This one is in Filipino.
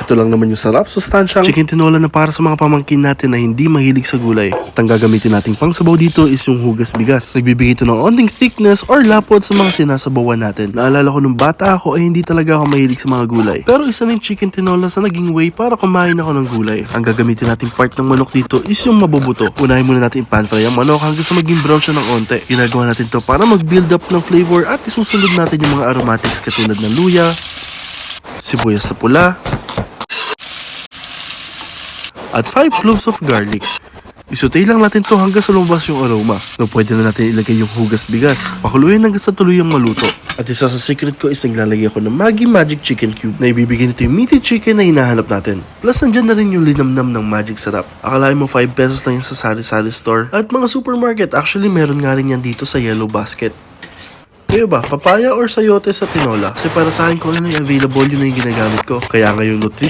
Ito lang naman yung sarap, sustansyang chicken tinola na para sa mga pamangkin natin na hindi mahilig sa gulay. At ang gagamitin nating pangsabaw dito is yung hugas bigas. Nagbibigay ito ng onting thickness or lapot sa mga sinasabawan natin. Naalala ko nung bata ako ay hindi talaga ako mahilig sa mga gulay. Pero isa ng chicken tinola sa naging way para kumain ako ng gulay. Ang gagamitin nating part ng manok dito is yung mabubuto. Unahin muna natin i-pan fry ang manok hanggang sa maging brown siya ng onte. Ginagawa natin to para mag-build up ng flavor at isusunod natin yung mga aromatics katulad ng luya, sibuyas na pula, at 5 cloves of garlic. Isutay lang natin to hanggang sa lumabas yung aroma. So pwede na natin ilagay yung hugas bigas. Pakuluin hanggang sa tuluyang maluto. At isa sa secret ko is naglalagay ako ng Maggi Magic Chicken Cube na ibibigay nito yung meaty chicken na hinahanap natin. Plus nandyan na rin yung linamnam ng Magic Sarap. Akalain mo 5 pesos lang yung sa sari-sari store at mga supermarket. Actually meron nga rin yan dito sa Yellow Basket. Kayo ba, papaya or sayote sa tinola? Kasi para sa akin kung ano yung available, yun na yung ginagamit ko. Kaya ngayong nutrition